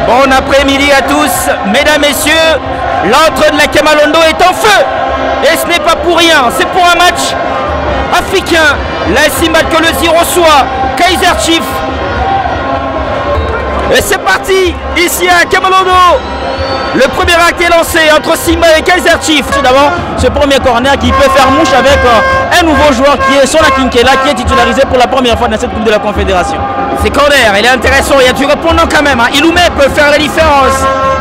Bon après-midi à tous, mesdames, messieurs, l'entre de la Kamalondo est en feu. Et ce n'est pas pour rien, c'est pour un match africain. La Simba Kolwezi reçoit Kaizer Chiefs. Et c'est parti, ici à Kamalondo. Le premier acte est lancé entre Simba et Kaizer Chiefs. Tout d'abord, ce premier corner qui peut faire mouche avec un nouveau joueur qui est Sona Kinkela, qui est titularisé pour la première fois dans cette Coupe de la Confédération. C'est corner, il est intéressant, il y a du répondant quand même. Iloumé peut faire la différence.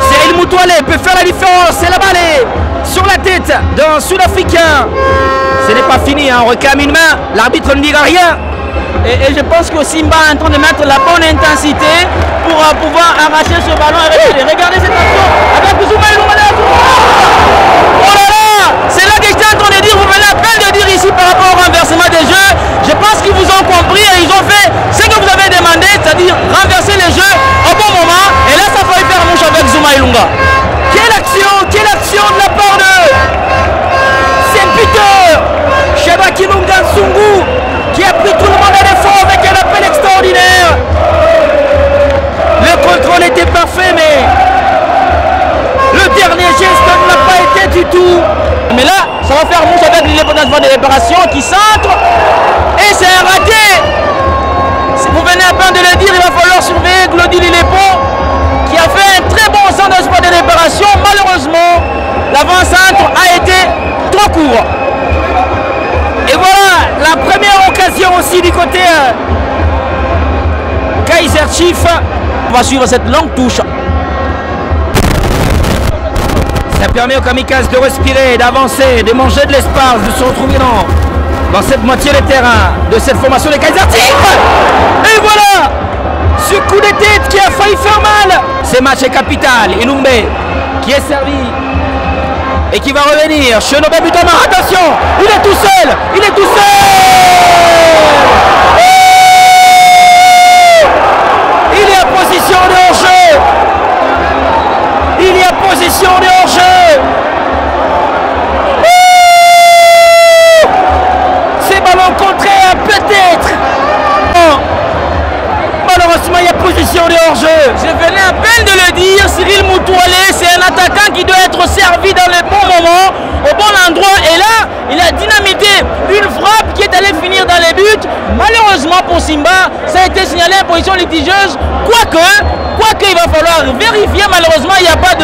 Cyril Moutoualé peut faire la différence. C'est la balle sur la tête d'un Sud-Africain. Ce n'est pas fini, on réclame une main. L'arbitre ne dira rien. Et je pense que Simba est en train de mettre la bonne intensité pour pouvoir arracher ce ballon. Regardez cette action avec Zouma Iloumé. Oh là là, c'est là que j'étais en train de dire, vous venez à peine de dire ici par rapport au renversement des jeux. Je pense qu'ils vous ont compris et ils ont fait ce que vous avez demandé, c'est-à-dire renverser les jeux au bon moment. Et là, ça va faire mouche avec Zouma Ilunga. Quelle action de la part de Saint-Peter Shabakinunga Nsungu, qui a pris tout le monde à l'effort avec un appel extraordinaire. Le contrôle était parfait, mais le dernier geste ne l'a pas été du tout. Mais là, ça va faire mouche avec l'indépendance de réparation qui centre. Et c'est un raté. Si vous venez à peine de le dire, il va falloir surveiller Glody Lilepon, qui a fait un très bon centre de sport de réparation. Malheureusement, l'avant-centre a été trop court. Et voilà la première occasion aussi du côté Kaizer Chiefs. On va suivre cette longue touche. Ça permet aux kamikazes de respirer, d'avancer, de manger de l'espace, de se retrouver dans cette moitié de terrain de cette formation des Kaizer Chiefs. Et voilà ce coup de tête qui a failli faire mal. Ce match est capital. Iloumbe qui est servi et qui va revenir. Chenobe Butama, attention, il est tout seul, il est tout seul. Il est en position de hors-jeu. Il est en position de hors-jeu. Ces ballons contraires, peut-être. Malheureusement, il y a position de hors-jeu. Je venais à peine de le dire, Cyril Moutoualé, c'est un attaquant qui doit être servi dans le bon moment, au bon endroit. Et là, il a dynamité une frappe qui est allée finir dans les buts. Malheureusement pour Simba, ça a été signalé en position litigieuse. Quoique, il va falloir vérifier. Malheureusement, il n'y a pas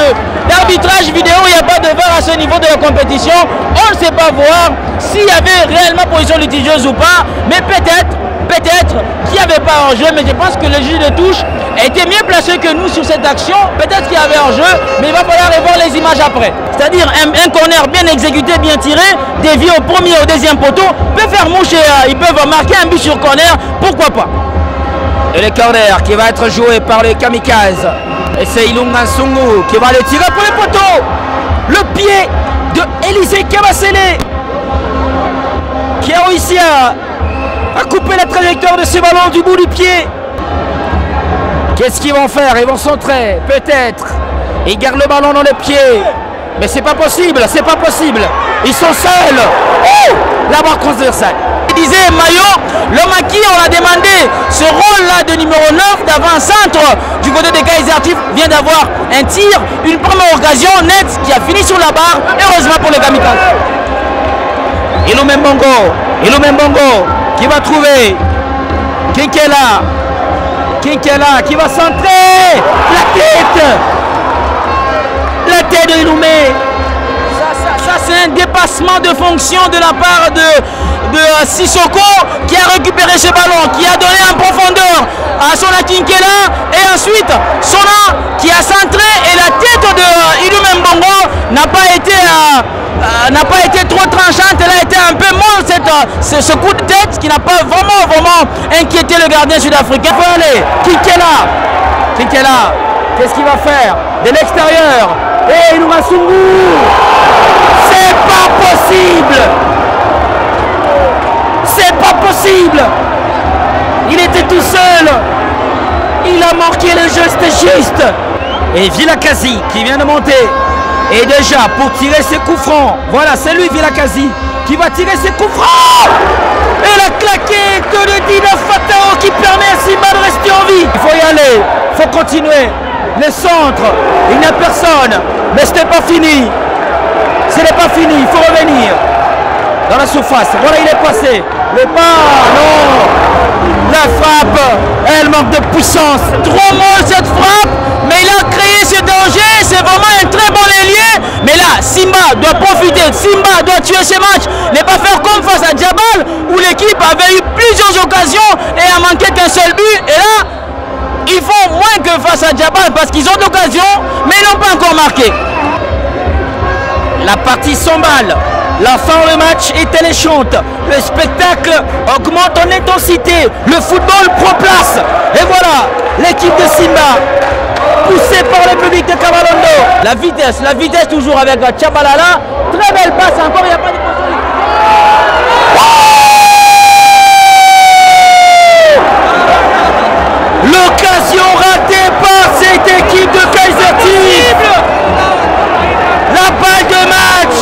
d'arbitrage vidéo, il n'y a pas de VAR à ce niveau de la compétition. On ne sait pas voir s'il y avait réellement position litigieuse ou pas. Mais peut-être qu'il n'y avait pas en jeu, mais je pense que le juge de touche était mieux placé que nous sur cette action. Peut-être qu'il y avait en jeu, mais il va falloir revoir les images après. C'est-à-dire un corner bien exécuté, bien tiré, dévié au premier ou au deuxième poteau, peut faire mouche et ils peuvent marquer un but sur corner, pourquoi pas. Et le corner qui va être joué par les kamikazes. Et c'est Ilunga Nsungu qui va le tirer pour les poteaux. Le pied de Élisée Kabasele qui a réussi à couper la trajectoire de ce ballon du bout du pied. Qu'est-ce qu'ils vont faire? Ils vont centrer, peut-être. Ils gardent le ballon dans les pieds. Mais c'est pas possible, c'est pas possible. Ils sont seuls. Oh, la barre transversale. Il disait Maillot, l'homme à qui on a demandé ce rôle-là de numéro 9 d'avant-centre du côté des Kaizer Chiefs vient d'avoir un tir, une première occasion nette qui a fini sur la barre. Heureusement pour les kamikazes. Iloumé Mbongo qui va trouver Kinkela qui va centrer la tête de Iloumé. Ça c'est un dépassement de fonction de la part de Sissoko qui a récupéré ce ballon, qui a donné en profondeur à Sona Kinkela et ensuite Sona qui a centré et la tête de Iloumé Mbongo n'a pas été trop tranchante, elle a été un peu molle ce coup de tête qui n'a pas vraiment inquiété le gardien sud-africain. Il faut aller, Kinkela, qu'est-ce qu'il va faire? De l'extérieur, et Ilunga Nsungu, c'est pas possible! C'est pas possible! Il était tout seul, il a marqué le geste juste. Et Vilakazi qui vient de monter. Et déjà pour tirer ses coups francs, voilà c'est lui Vilakazi qui va tirer ses coups francs. Et la claquette de Dina Fatao qui permet à Simba de rester en vie. Il faut y aller, il faut continuer. Le centre, il n'y a personne. Mais ce n'est pas fini. Ce n'est pas fini, il faut revenir. Dans la surface, voilà, il est passé. Le pas, non. La frappe, elle manque de puissance. Trop molle cette frappe, mais il a créé ce danger. C'est vraiment un très bon ailier. Mais là, Simba doit profiter. Simba doit tuer ce match. Ne pas faire comme face à Djabal, où l'équipe avait eu plusieurs occasions et a manqué qu'un seul but. Et là, ils font moins que face à Djabal parce qu'ils ont l'occasion, mais ils n'ont pas encore marqué. La partie s'emballe. La fin du match est alléchante. Le spectacle augmente en intensité. Le football prend place. Et voilà, l'équipe de Simba, poussée par le public de Kabalondo. La vitesse toujours avec Tchabalala. Très belle passe encore, il n'y a pas de possibilité. L'occasion ratée par cette équipe de Kaizer Chiefs. La balle de match.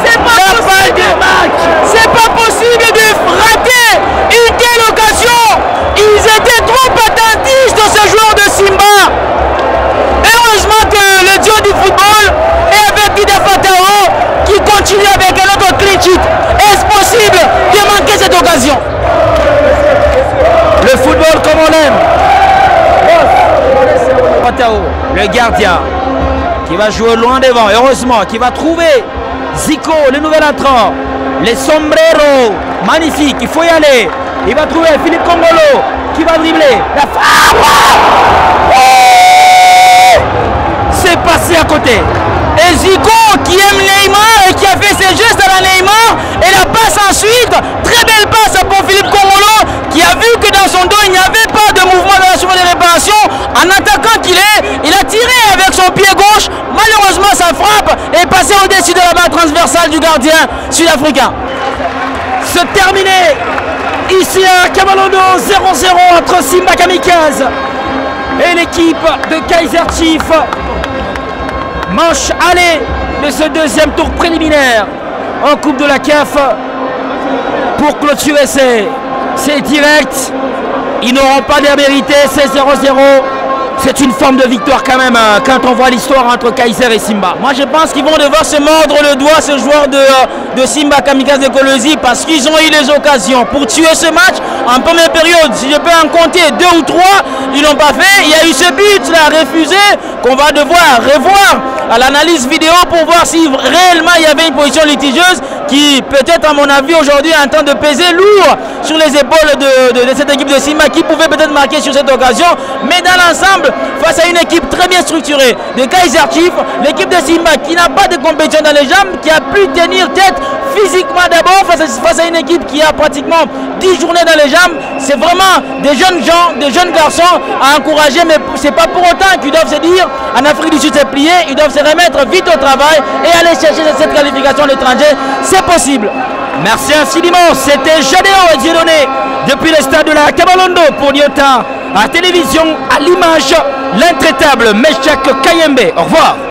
C'est pas la balle de match. C'est pas possible de rater une telle occasion. Ils étaient trop attentifs dans ce joueur de Simba. Heureusement que le duo du football est avec Ida Fatao qui continue avec un autre clean sheet. Est-ce possible de manquer cette occasion? Le football comme on l'aime. Fatao, le gardien, qui va jouer loin devant, heureusement, qui va trouver Zico, le nouvel entrant, les sombreros, magnifique, il faut y aller. Il va trouver Philippe Kongolo, qui va dribbler. La c'est passé à côté. Et Zico, qui aime Neymar et qui a fait ses gestes à la Neymar, et la passe ensuite, très belle passe pour Philippe Kongolo, qui a vu que dans son dos, il n'y avait pas de mouvement dans la surface de réparation. En attaquant qu'il est, il a tiré avec son pied gauche. Malheureusement, sa frappe est passée au-dessus de la barre transversale du gardien sud-africain. C'est terminé ici à Kabalondo, 0-0 entre Simba Kamikaze et l'équipe de Kaizer Chiefs. Manche aller de ce deuxième tour préliminaire en Coupe de la CAF pour clôturer. C'est direct. Ils n'auront pas d'air mérité, c'est 0-0. C'est une forme de victoire quand même quand on voit l'histoire entre Kaizer et Simba. Moi je pense qu'ils vont devoir se mordre le doigt, ce joueur de Simba Kamikaze de Kolosi, parce qu'ils ont eu les occasions pour tuer ce match en première période. Si je peux en compter 2 ou 3, ils n'ont pas fait. Il y a eu ce but là refusé qu'on va devoir revoir à l'analyse vidéo pour voir si réellement il y avait une position litigieuse qui peut-être à mon avis aujourd'hui est en train de peser lourd sur les épaules de cette équipe de Simba qui pouvait peut-être marquer sur cette occasion. Mais dans l'ensemble, face à une équipe très bien structurée de Kaizer Chiefs, l'équipe de Simba qui n'a pas de compétition dans les jambes, qui a pu tenir tête physiquement d'abord face à une équipe qui a pratiquement 10 journées dans les jambes. C'est vraiment des jeunes gens, des jeunes garçons à encourager, mais c'est pas pour autant qu'ils doivent se dire en Afrique du Sud c'est plié, ils doivent se remettre vite au travail et aller chercher cette qualification à l'étranger, c'est possible. Merci infiniment, c'était Jadeo Dieudonné depuis le stade de la Kabalondo pour Nyota à télévision, à l'image, l'intraitable Meshak Kayembe. Au revoir.